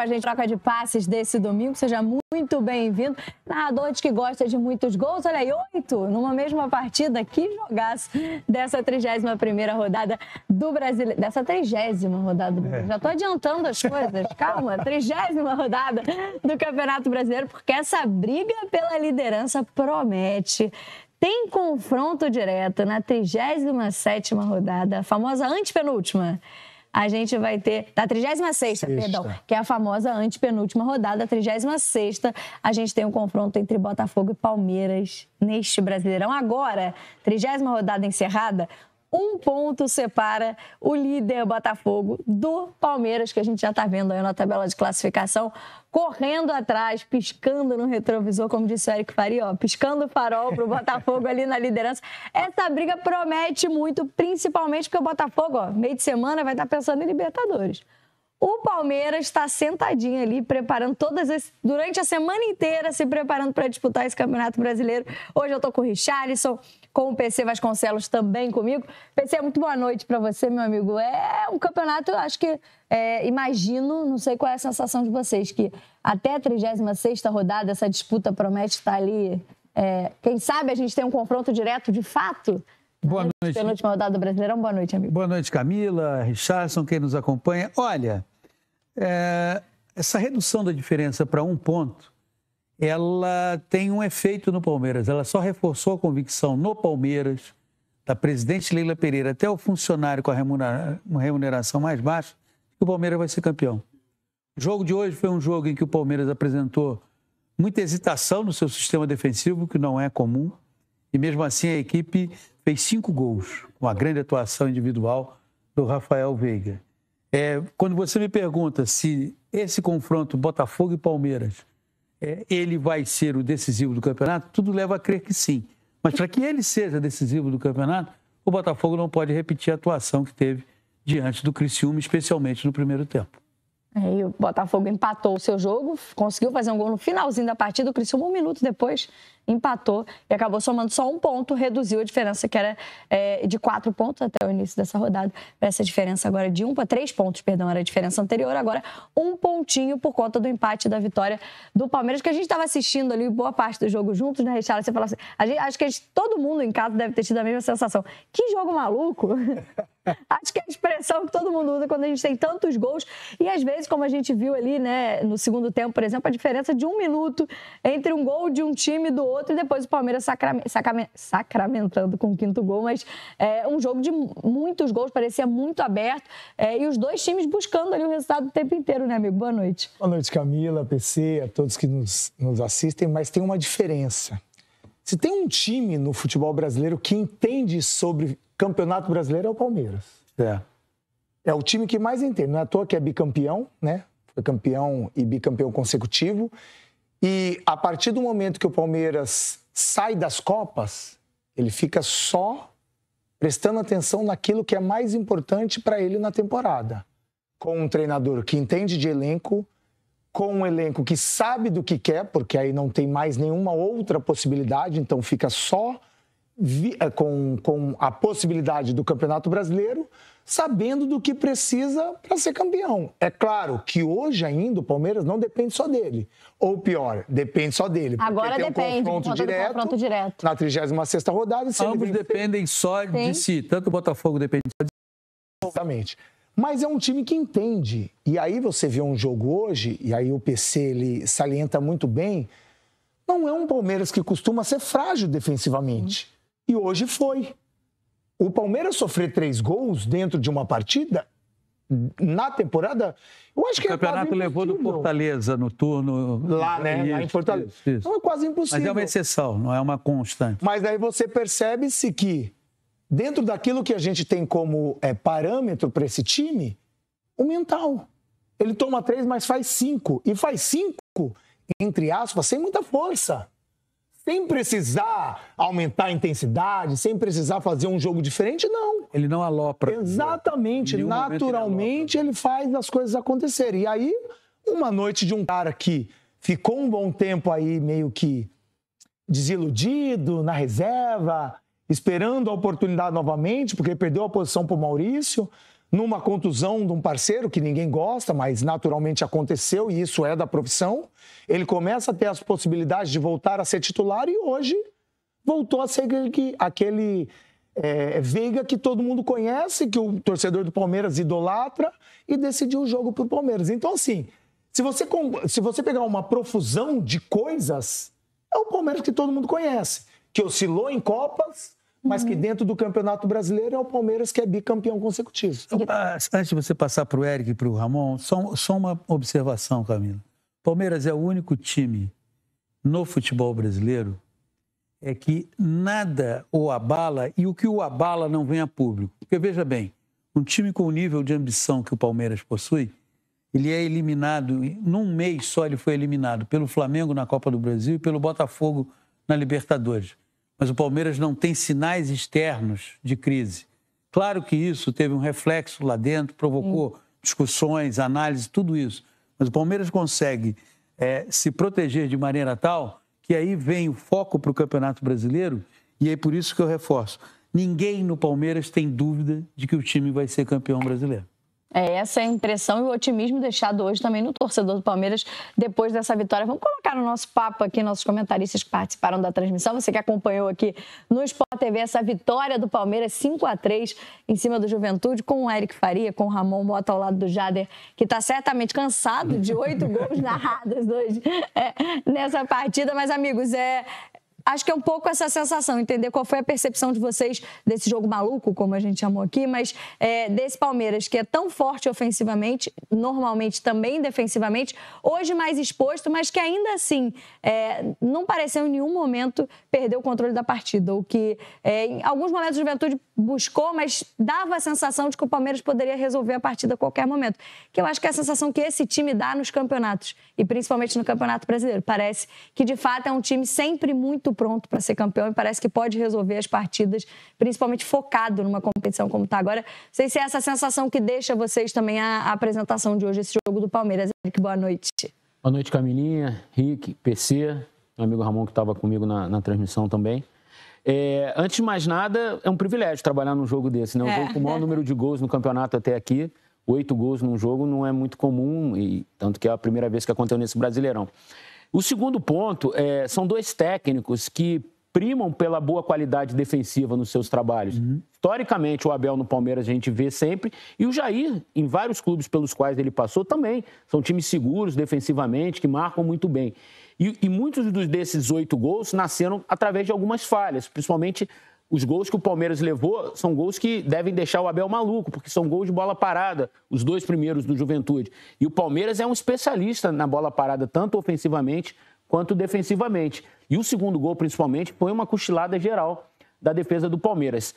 a gente, troca de passes desse domingo. Seja muito bem-vindo. Narrador de que gosta de muitos gols. Olha aí, 8 numa mesma partida. Que jogaço dessa 31ª rodada do Brasileiro. Dessa 30ª rodada do Brasileiro. Já tô adiantando as coisas. Calma, 30ª rodada do Campeonato Brasileiro, porque essa briga pela liderança promete. Tem confronto direto na 37ª rodada, a famosa antepenúltima. A gente vai ter, da 36ª, perdão, que é a famosa antepenúltima rodada, a 36ª, a gente tem um confronto entre Botafogo e Palmeiras neste Brasileirão. Agora, 30ª rodada encerrada, 1 ponto separa o líder Botafogo do Palmeiras, que a gente já está vendo aí na tabela de classificação, correndo atrás, piscando no retrovisor, como disse o Eric Faria, ó, piscando o farol para o Botafogo ali na liderança. Essa briga promete muito, principalmente porque o Botafogo, ó, meio de semana, vai estar pensando em Libertadores. O Palmeiras está sentadinho ali, preparando durante a semana inteira, se preparando para disputar esse Campeonato Brasileiro. Hoje eu estou com o Richarlison, com o PC Vasconcelos também comigo. PC, muito boa noite para você, meu amigo. É um campeonato, eu acho que, imagino, não sei qual é a sensação de vocês, que até a 36ª rodada essa disputa promete estar ali. Quem sabe a gente tem um confronto direto de fato? Boa noite. Penúltima rodada do Brasileirão. Boa noite, amigo. Boa noite, Camila, Richardson, quem nos acompanha. Olha, essa redução da diferença para 1 ponto, ela tem um efeito no Palmeiras. Ela só reforçou a convicção no Palmeiras, da presidente Leila Pereira até o funcionário com a remuneração mais baixa, que o Palmeiras vai ser campeão. O jogo de hoje foi um jogo em que o Palmeiras apresentou muita hesitação no seu sistema defensivo, que não é comum, e mesmo assim a equipe fez 5 gols, com a grande atuação individual do Rafael Veiga. Quando você me pergunta se esse confronto Botafogo e Palmeiras, ele vai ser o decisivo do campeonato, tudo leva a crer que sim. Mas para que ele seja decisivo do campeonato, o Botafogo não pode repetir a atuação que teve diante do Criciúma, especialmente no primeiro tempo. E o Botafogo empatou o seu jogo, conseguiu fazer um gol no finalzinho da partida, o Criciúma 1 minuto depois empatou e acabou somando só 1 ponto, reduziu a diferença que era de 4 pontos até o início dessa rodada, para essa diferença agora de 1 para 3 pontos, perdão, era a diferença anterior, agora 1 pontinho por conta do empate da vitória do Palmeiras, que a gente estava assistindo ali boa parte do jogo juntos, né, Richard? Você falou assim, acho que todo mundo em casa deve ter tido a mesma sensação. Que jogo maluco! Acho que é a expressão que todo mundo usa quando a gente tem tantos gols. E às vezes, como a gente viu ali, né, no segundo tempo, por exemplo, a diferença de 1 minuto entre um gol de um time e do outro, e depois o Palmeiras sacramentando com o 5º gol. Mas um jogo de muitos gols, parecia muito aberto. E os dois times buscando ali o resultado o tempo inteiro, né, amigo? Boa noite. Boa noite, Camila, PC, a todos que nos assistem. Mas tem uma diferença. Se tem um time no futebol brasileiro que entende sobre Campeonato Brasileiro, é o Palmeiras. É o time que mais entende. Não é à toa que é bicampeão, né? Foi campeão e bicampeão consecutivo. E a partir do momento que o Palmeiras sai das Copas, ele fica só prestando atenção naquilo que é mais importante para ele na temporada. Com um treinador que entende de elenco, com um elenco que sabe do que quer, porque aí não tem mais nenhuma outra possibilidade, então fica só com a possibilidade do Campeonato Brasileiro, sabendo do que precisa para ser campeão. É claro que hoje ainda o Palmeiras não depende só dele. Ou pior, depende só dele. Agora tem depende, um confronto direto na 36ª rodada. Ambos dependem só de si. Tanto o Botafogo depende só de si. Exatamente. Mas é um time que entende. E aí você vê um jogo hoje, e aí o PC ele salienta muito bem, não é um Palmeiras que costuma ser frágil defensivamente. E hoje foi. O Palmeiras sofrer 3 gols dentro de uma partida, na temporada, eu acho que o campeonato levou do Fortaleza no turno. Lá, né? Lá em Fortaleza. Isso. Não, é quase impossível. Mas é uma exceção, não é uma constante. Mas aí você percebe-se que, dentro daquilo que a gente tem como parâmetro para esse time, o mental. Ele toma 3, mas faz 5. E faz 5, entre aspas, sem muita força. Sem precisar aumentar a intensidade, sem precisar fazer um jogo diferente, não. Ele não alopra. Exatamente. Naturalmente, ele faz as coisas acontecerem. E aí, uma noite de um cara que ficou um bom tempo aí meio que desiludido, na reserva, esperando a oportunidade novamente, porque ele perdeu a posição para o Maurício, numa contusão de um parceiro que ninguém gosta, mas naturalmente aconteceu e isso é da profissão. Ele começa a ter as possibilidades de voltar a ser titular e hoje voltou a ser aquele Veiga que todo mundo conhece, que o torcedor do Palmeiras idolatra e decidiu o jogo para o Palmeiras. Então, assim, se você pegar uma profusão de coisas, é o Palmeiras que todo mundo conhece, que oscilou em Copas, mas que dentro do Campeonato Brasileiro é o Palmeiras que é bicampeão consecutivo. Antes de você passar para o Eric e para o Ramon, só uma observação, Camila. Palmeiras é o único time no futebol brasileiro que nada o abala e o que o abala não vem a público. Porque, veja bem, um time com o nível de ambição que o Palmeiras possui, ele é eliminado, num mês só ele foi eliminado pelo Flamengo na Copa do Brasil e pelo Botafogo na Libertadores. Mas o Palmeiras não tem sinais externos de crise. Claro que isso teve um reflexo lá dentro, provocou discussões, análises, tudo isso. Mas o Palmeiras consegue se proteger de maneira tal que aí vem o foco para o Campeonato Brasileiro e é por isso que eu reforço. Ninguém no Palmeiras tem dúvida de que o time vai ser campeão brasileiro. Essa é a impressão e o otimismo deixado hoje também no torcedor do Palmeiras depois dessa vitória. Vamos colocar no nosso papo aqui, nossos comentaristas que participaram da transmissão. Você que acompanhou aqui no Sport TV essa vitória do Palmeiras 5-3 em cima do Juventude, com o Eric Faria, com o Ramon Mota ao lado do Jader, que está certamente cansado de 8 gols narrados hoje nessa partida. Mas, amigos, acho que é um pouco essa sensação, entender qual foi a percepção de vocês desse jogo maluco, como a gente chamou aqui, mas desse Palmeiras que é tão forte ofensivamente, normalmente também defensivamente, hoje mais exposto, mas que ainda assim não pareceu em nenhum momento perder o controle da partida, o que em alguns momentos a Juventude buscou, mas dava a sensação de que o Palmeiras poderia resolver a partida a qualquer momento, que eu acho que é a sensação que esse time dá nos campeonatos, e principalmente no Campeonato Brasileiro. Parece que de fato é um time sempre muito pronto para ser campeão e parece que pode resolver as partidas, principalmente focado numa competição como está agora. Não sei se é essa sensação que deixa vocês também a apresentação de hoje, esse jogo do Palmeiras. Eric, boa noite. Boa noite, Camilinha, Rick, PC, meu amigo Ramon que estava comigo na transmissão também. Antes de mais nada, é um privilégio trabalhar num jogo desse, né? Um jogo com o maior número de gols no campeonato até aqui. 8 gols num jogo não é muito comum, e tanto que é a primeira vez que aconteceu nesse Brasileirão. O segundo ponto são 2 técnicos que primam pela boa qualidade defensiva nos seus trabalhos. Historicamente, o Abel no Palmeiras a gente vê sempre, e o Jair, em vários clubes pelos quais ele passou, também. São times seguros defensivamente, que marcam muito bem. E muitos desses 8 gols nasceram através de algumas falhas, principalmente os gols que o Palmeiras levou são gols que devem deixar o Abel maluco, porque são gols de bola parada, os 2 primeiros do Juventude. E o Palmeiras é um especialista na bola parada, tanto ofensivamente quanto defensivamente. E o segundo gol, principalmente, foi uma cochilada geral da defesa do Palmeiras.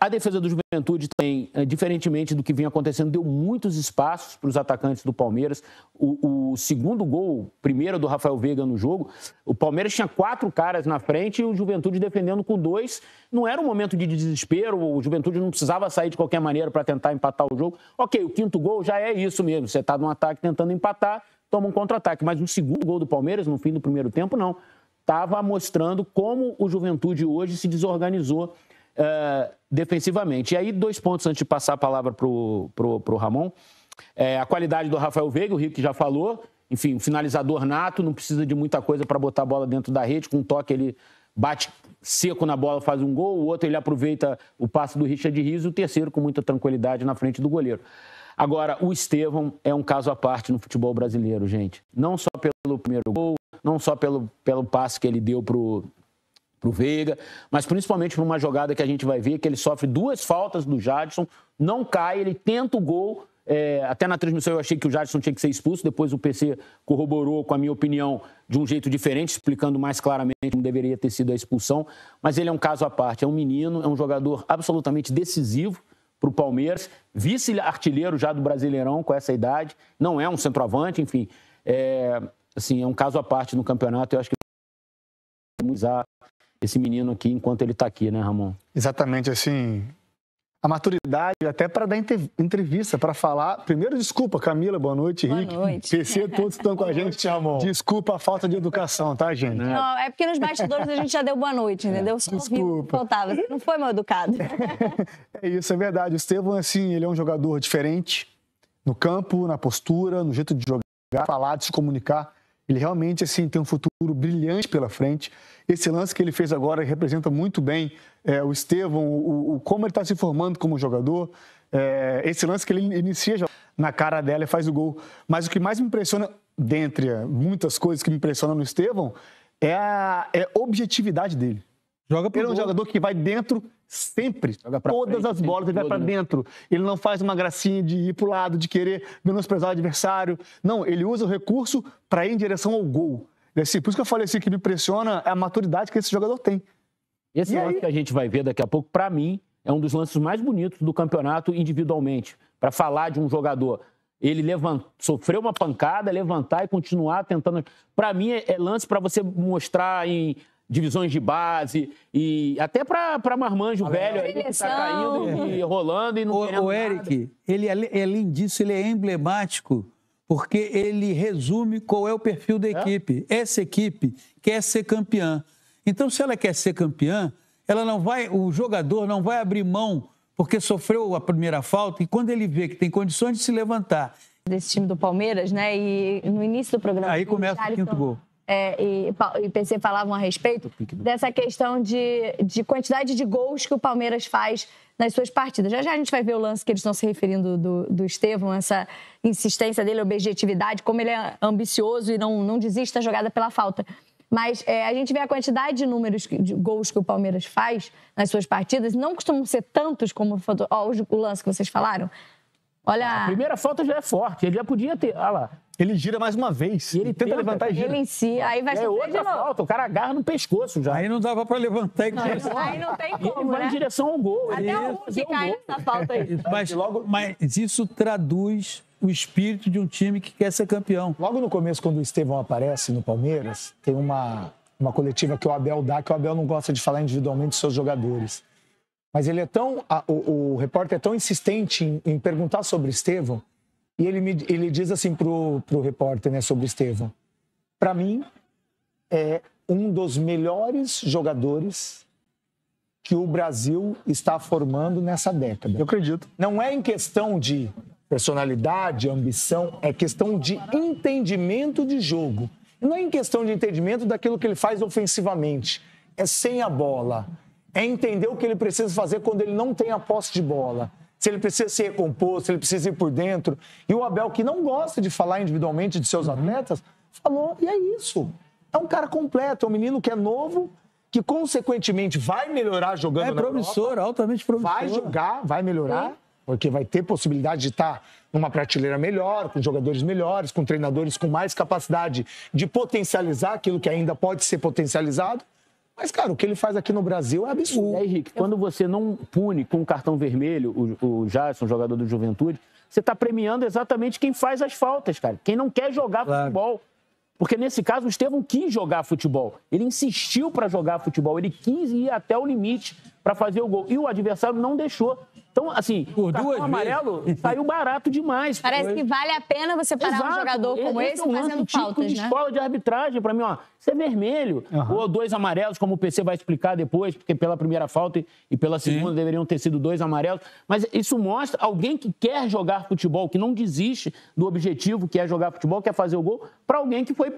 A defesa do Juventude também, diferentemente do que vinha acontecendo, deu muitos espaços para os atacantes do Palmeiras. O segundo gol, primeiro do Rafael Veiga no jogo, o Palmeiras tinha 4 caras na frente e o Juventude defendendo com 2. Não era um momento de desespero, o Juventude não precisava sair de qualquer maneira para tentar empatar o jogo. Ok, o 5º gol já é isso mesmo, você está num ataque tentando empatar, toma um contra-ataque. Mas o segundo gol do Palmeiras, no fim do primeiro tempo, não. Estava mostrando como o Juventude hoje se desorganizou defensivamente. E aí, 2 pontos antes de passar a palavra para o Ramon. A qualidade do Rafael Veiga, o Rico já falou. Enfim, um finalizador nato, não precisa de muita coisa para botar a bola dentro da rede. Com um toque, ele bate seco na bola, faz um gol. O outro, ele aproveita o passe do Richard Rios. E o terceiro, com muita tranquilidade, na frente do goleiro. Agora, o Estevão é um caso à parte no futebol brasileiro, gente. Não só pelo primeiro gol, não só pelo passe que ele deu pro Veiga, mas principalmente por uma jogada que a gente vai ver, que ele sofre 2 faltas do Jadson, não cai, ele tenta o gol. Até na transmissão eu achei que o Jadson tinha que ser expulso, depois o PC corroborou com a minha opinião de um jeito diferente, explicando mais claramente como deveria ter sido a expulsão, mas ele é um caso à parte, é um menino, é um jogador absolutamente decisivo para o Palmeiras, vice-artilheiro já do Brasileirão com essa idade, não é um centroavante, enfim, assim, é um caso à parte no campeonato. Eu acho que vamos usar esse menino aqui enquanto ele está aqui, né, Ramon? Exatamente, assim, a maturidade até para dar entrevista, para falar. Primeiro, desculpa, Camila, boa noite, Rick. Boa noite. PC, todos estão com a gente. Desculpa a falta de educação, tá, gente? Não, é porque nos bastidores a gente já deu boa noite, entendeu? Só Desculpa. Faltava. Não foi mal educado. É isso, é verdade. O Estevão, assim, ele é um jogador diferente no campo, na postura, no jeito de jogar, falar, de se comunicar. Ele realmente, assim, tem um futuro brilhante pela frente. Esse lance que ele fez agora representa muito bem o Estevão, como ele está se formando como jogador. Esse lance que ele inicia na cara dela e faz o gol. Mas o que mais me impressiona, dentre muitas coisas que me impressionam no Estevão, é a objetividade dele. Ele é um jogador que vai dentro sempre. Todas as bolas ele vai para dentro. Ele não faz uma gracinha de ir para o lado, de querer menosprezar o adversário. Não, ele usa o recurso para ir em direção ao gol. E assim, por isso que eu falei assim, que me impressiona é a maturidade que esse jogador tem. Esse lance que a gente vai ver daqui a pouco, para mim, é um dos lances mais bonitos do campeonato individualmente. Para falar de um jogador. Ele sofreu uma pancada, levantar e continuar tentando. Para mim, é lance para você mostrar em divisões de base e até para marmanjo velho aí que tá caindo e rolando e não querendo O Eric, ele, além disso, ele é emblemático porque ele resume qual é o perfil da equipe. Essa equipe quer ser campeã. Então, se ela quer ser campeã, o jogador não vai abrir mão porque sofreu a primeira falta e quando ele vê que tem condições de se levantar. Desse time do Palmeiras, né? E no início do programa... Aí começa o quinto gol. E PC falavam a respeito dessa questão de quantidade de gols que o Palmeiras faz nas suas partidas. Já a gente vai ver o lance que eles estão se referindo do Estevão, essa insistência dele, objetividade, como ele é ambicioso e não desiste da jogada pela falta. Mas a gente vê a quantidade de números de gols que o Palmeiras faz nas suas partidas, não costumam ser tantos como o lance que vocês falaram. Olha... A primeira falta já é forte, ele já podia ter... Olha lá. Ele gira mais uma vez. E ele tenta levantar e gira. Ele em si, aí vai sofrer outra de novo. falta, o cara agarra no pescoço já. Aí não dava para levantar. Aí não tem como, ele vai em direção ao gol. Até o Hulk cai nessa falta aí. Mas isso traduz o espírito de um time que quer ser campeão. Logo no começo, quando o Estevão aparece no Palmeiras, tem uma coletiva que o Abel dá, que o Abel não gosta de falar individualmente dos seus jogadores. Mas ele é o repórter é tão insistente em perguntar sobre Estevão, e ele diz assim pro repórter, né, sobre Estevão: para mim, é um dos melhores jogadores que o Brasil está formando nessa década. Eu acredito. Não é em questão de personalidade, ambição, é questão de entendimento de jogo. Não é em questão de entendimento daquilo que ele faz ofensivamente. É sem a bola. É entender o que ele precisa fazer quando ele não tem a posse de bola. Se ele precisa se recompor, se ele precisa ir por dentro. E o Abel, que não gosta de falar individualmente de seus atletas, falou, e é isso. É um cara completo, é um menino que é novo, que consequentemente vai melhorar jogando na promissor, Europa, altamente promissor. vai jogar, vai melhorar, porque vai ter possibilidade de estar numa prateleira melhor, com jogadores melhores, com treinadores com mais capacidade de potencializar aquilo que ainda pode ser potencializado. Mas, cara, o que ele faz aqui no Brasil é absurdo. E aí, Henrique, quando você não pune com o cartão vermelho o Jason, jogador do Juventude, você está premiando exatamente quem faz as faltas, cara. Quem não quer jogar futebol. Porque, nesse caso, o Estevão quis jogar futebol. Ele insistiu para jogar futebol. Ele quis ir até o limite para fazer o gol. E o adversário não deixou. Então, assim, o cartão amarelo saiu barato demais. Parece que vale a pena você parar um jogador como esse fazendo faltas, de escola de arbitragem, para mim, ó, isso é vermelho. Ou 2 amarelos, como o PC vai explicar depois, porque pela primeira falta e pela segunda deveriam ter sido 2 amarelos. Mas isso mostra alguém que quer jogar futebol, que não desiste do objetivo, que é jogar futebol, quer fazer o gol, para alguém que foi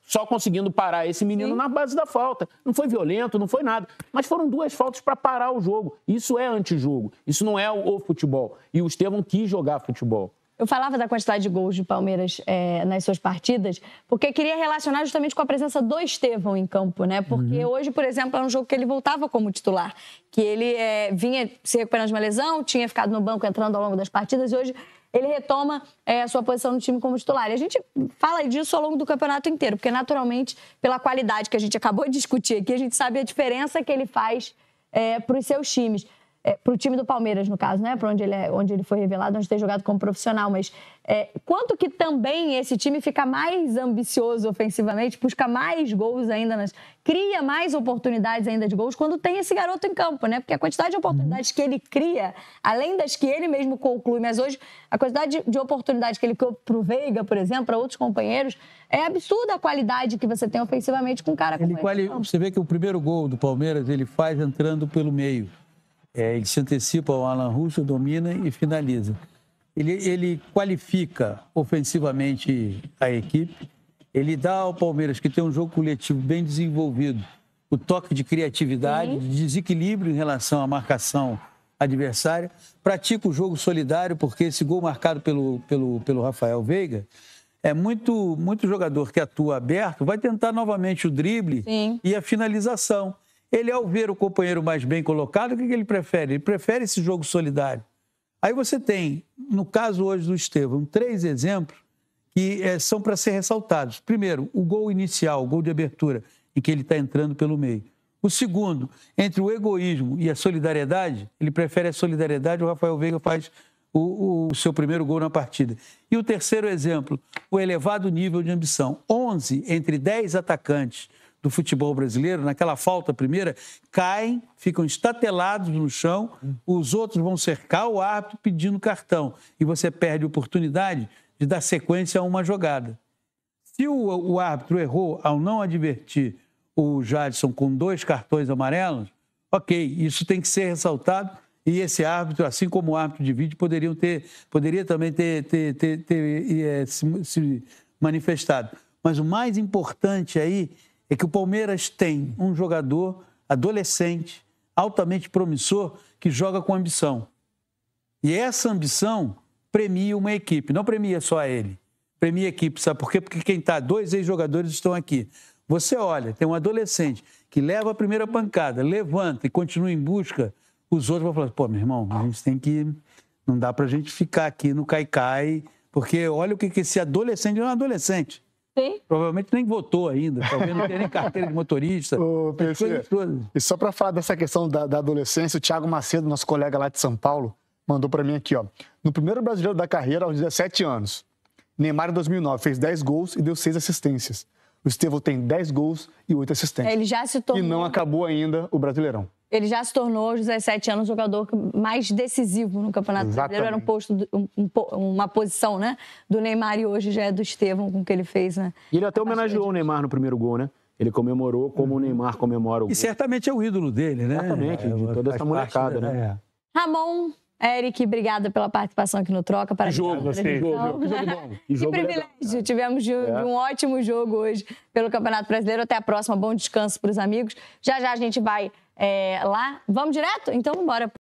só conseguindo parar esse menino na base da falta. Não foi violento, não foi nada. Mas foram 2 faltas para parar o jogo. Isso é antijogo. Isso não é o futebol. E o Estevão quis jogar futebol. Eu falava da quantidade de gols do Palmeiras nas suas partidas, porque queria relacionar justamente com a presença do Estevão em campo, né? Porque hoje, por exemplo, é um jogo que ele voltava como titular, que ele vinha se recuperando de uma lesão, tinha ficado no banco entrando ao longo das partidas e hoje ele retoma a sua posição no time como titular. E a gente fala disso ao longo do campeonato inteiro, porque naturalmente, pela qualidade que a gente acabou de discutir aqui, a gente sabe a diferença que ele faz para os seus times. para o time do Palmeiras, no caso, né? Para onde ele foi revelado, onde tem jogado como profissional. Mas quanto que também esse time fica mais ambicioso ofensivamente, busca mais gols ainda, cria mais oportunidades ainda de gols quando tem esse garoto em campo, né? Porque a quantidade de oportunidades que ele cria, além das que ele mesmo conclui, mas hoje a quantidade de oportunidades que ele criou para o Veiga, por exemplo, para outros companheiros, é absurda a qualidade que você tem ofensivamente com um cara como esse. Você vê que o primeiro gol do Palmeiras ele faz entrando pelo meio. Ele se antecipa ao Alan Russo, domina e finaliza. Ele qualifica ofensivamente a equipe. Ele dá ao Palmeiras, que tem um jogo coletivo bem desenvolvido, o toque de criatividade, de desequilíbrio em relação à marcação adversária. Pratica o jogo solidário, porque esse gol marcado pelo Rafael Veiga, muito jogador que atua aberto vai tentar novamente o drible e a finalização. Ele, ao ver o companheiro mais bem colocado, o que ele prefere? Ele prefere esse jogo solidário. Aí você tem, no caso hoje do Estevão, 3 exemplos que são para ser ressaltados. Primeiro, o gol inicial, o gol de abertura, em que ele está entrando pelo meio. O segundo, entre o egoísmo e a solidariedade, ele prefere a solidariedade, o Rafael Veiga faz o seu primeiro gol na partida. E o terceiro exemplo, o elevado nível de ambição. 11 entre 10 atacantes do futebol brasileiro, naquela falta primeira, caem, ficam estatelados no chão, os outros vão cercar o árbitro pedindo cartão. E você perde a oportunidade de dar sequência a uma jogada. Se o árbitro errou ao não advertir o Jadson com 2 cartões amarelos, ok, isso tem que ser ressaltado. E esse árbitro, assim como o árbitro de vídeo, poderia também ter se manifestado. Mas o mais importante aí é que o Palmeiras tem um jogador adolescente, altamente promissor, que joga com ambição. E essa ambição premia uma equipe, não premia só ele, premia a equipe. Sabe por quê? Porque quem está, 2 ex-jogadores estão aqui. Você olha, tem um adolescente que leva a primeira pancada, levanta e continua em busca, os outros vão falar, pô, meu irmão, a gente tem que... Não dá pra gente ficar aqui no cai-cai, porque olha o que esse adolescente é um adolescente. Sim. Provavelmente nem votou ainda, talvez não tenha nem carteira de motorista. E só para falar dessa questão da adolescência, o Thiago Macedo, nosso colega lá de São Paulo, mandou para mim aqui, ó. No primeiro brasileiro da carreira, aos 17 anos, Neymar, em 2009, fez 10 gols e deu 6 assistências. O Estevão tem 10 gols e 8 assistências. Ele já se tornou... E não acabou ainda o Brasileirão. Ele já se tornou, aos 17 anos, o jogador mais decisivo no Campeonato Brasileiro. Era uma posição, né, do Neymar, e hoje já é do Estevão, com o que ele fez, né? E ele até homenageou o Neymar no primeiro gol, né? Ele comemorou como o Neymar comemora o gol. E certamente é o ídolo dele, né? Exatamente, de toda essa molecada, né? Ramon, Eric, obrigada pela participação aqui no Troca. Que jogo bom. Que privilégio. Tivemos um ótimo jogo hoje pelo Campeonato Brasileiro. Até a próxima. Bom descanso para os amigos. Já a gente vai lá. Vamos direto? Então, vamos embora.